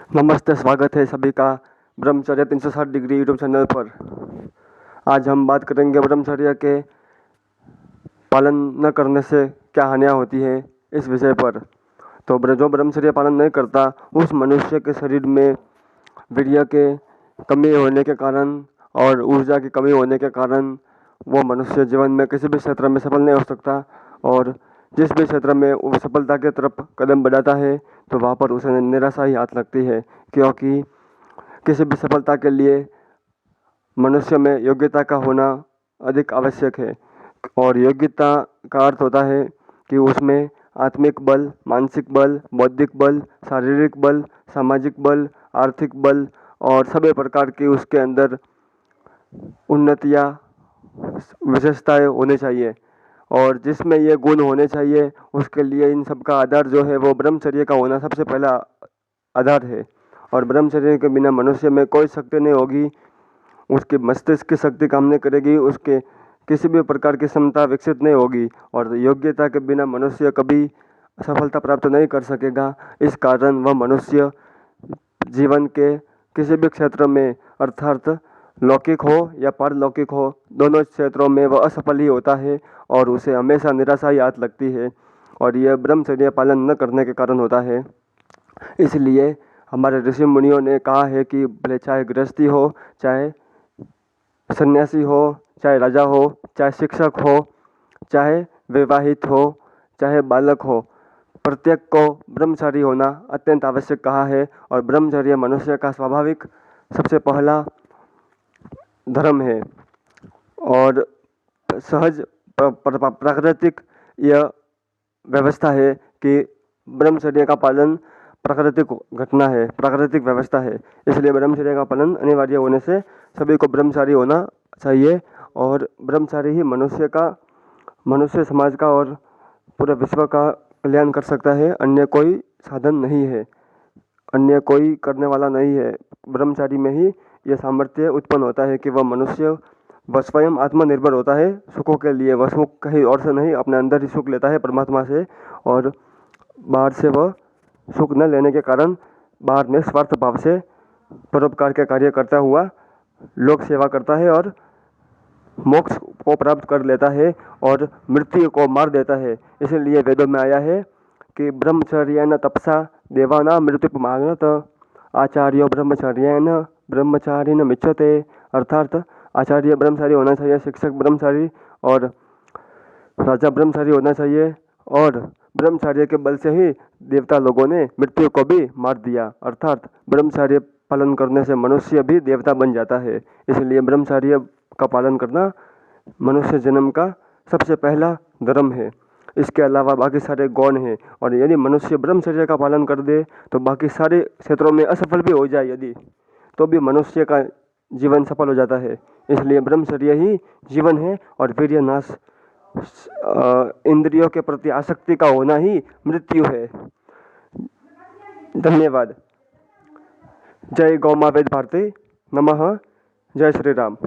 नमस्ते, स्वागत है सभी का ब्रह्मचर्य 360 डिग्री यूट्यूब चैनल पर। आज हम बात करेंगे ब्रह्मचर्य के पालन न करने से क्या हानियाँ होती हैं इस विषय पर। तो जो ब्रह्मचर्य पालन नहीं करता उस मनुष्य के शरीर में वीर्य के कमी होने के कारण और ऊर्जा की कमी होने के कारण वो मनुष्य जीवन में किसी भी क्षेत्र में सफल नहीं हो सकता। और जिस भी क्षेत्र में वो सफलता की तरफ कदम बढ़ाता है तो वहाँ पर उसे निराशा ही हाथ लगती है, क्योंकि किसी भी सफलता के लिए मनुष्य में योग्यता का होना अधिक आवश्यक है। और योग्यता का अर्थ होता है कि उसमें आत्मिक बल, मानसिक बल, बौद्धिक बल, शारीरिक बल, सामाजिक बल, आर्थिक बल और सभी प्रकार की उसके अंदर उन्नतियाँ, विशेषताएं होनी चाहिए। और जिसमें ये गुण होने चाहिए उसके लिए इन सब का आधार जो है वो ब्रह्मचर्य का होना सबसे पहला आधार है। और ब्रह्मचर्य के बिना मनुष्य में कोई शक्ति नहीं होगी, उसके मस्तिष्क की शक्ति काम नहीं करेगी, उसके किसी भी प्रकार की क्षमता विकसित नहीं होगी और योग्यता के बिना मनुष्य कभी सफलता प्राप्त नहीं कर सकेगा। इस कारण वह मनुष्य जीवन के किसी भी क्षेत्र में अर्थात लौकिक हो या पारलौकिक हो, दोनों क्षेत्रों में वह असफल ही होता है और उसे हमेशा निराशा ही हाथ लगती है। और यह ब्रह्मचर्य पालन न करने के कारण होता है। इसलिए हमारे ऋषि मुनियों ने कहा है कि भले चाहे गृहस्थी हो, चाहे सन्यासी हो, चाहे राजा हो, चाहे शिक्षक हो, चाहे विवाहित हो, चाहे बालक हो, प्रत्येक को ब्रह्मचारी होना अत्यंत आवश्यक कहा है। और ब्रह्मचर्य मनुष्य का स्वाभाविक सबसे पहला धर्म है और सहज प्राकृतिक यह व्यवस्था है कि ब्रह्मचर्य का पालन प्राकृतिक घटना है, प्राकृतिक व्यवस्था है। इसलिए ब्रह्मचर्य का पालन अनिवार्य होने से सभी को ब्रह्मचारी होना चाहिए। और ब्रह्मचारी ही मनुष्य समाज का और पूरे विश्व का कल्याण कर सकता है। अन्य कोई साधन नहीं है, अन्य कोई करने वाला नहीं है। ब्रह्मचारी में ही यह सामर्थ्य उत्पन्न होता है कि वह मनुष्य वह स्वयं आत्मनिर्भर होता है सुखों के लिए। वह सुख कहीं और से नहीं, अपने अंदर ही सुख लेता है परमात्मा से। और बाहर से वह सुख न लेने के कारण बाहर में स्वार्थ भाव से परोपकार के कार्य करता हुआ लोक सेवा करता है और मोक्ष को प्राप्त कर लेता है और मृत्यु को मार देता है। इसलिए वेदों में आया है कि ब्रह्मचर्येण तपसा देवानां मृत्युपमागत आचार्यो ब्रह्मचर्येण ब्रह्मचारिण मिच्यते। अर्थात आचार्य ब्रह्मचारी होना चाहिए, शिक्षक ब्रह्मचारी और राजा ब्रह्मचारी होना चाहिए। और ब्रह्मचर्य के बल से ही देवता लोगों ने मृत्यु को भी मार दिया। अर्थात ब्रह्मचर्य पालन करने से मनुष्य भी देवता बन जाता है। इसलिए ब्रह्मचर्य का पालन करना मनुष्य जन्म का सबसे पहला धर्म है। इसके अलावा बाकी सारे गौण हैं। और यदि मनुष्य ब्रह्मचर्य का पालन कर दे तो बाकी सारे क्षेत्रों में असफल भी हो जाए यदि, तो भी मनुष्य का जीवन सफल हो जाता है। इसलिए ब्रह्मचर्य ही जीवन है और वीर्य नाश, इंद्रियों के प्रति आसक्ति का होना ही मृत्यु है। धन्यवाद। जय गौ माँ वेद भारती। नमः। जय श्री राम।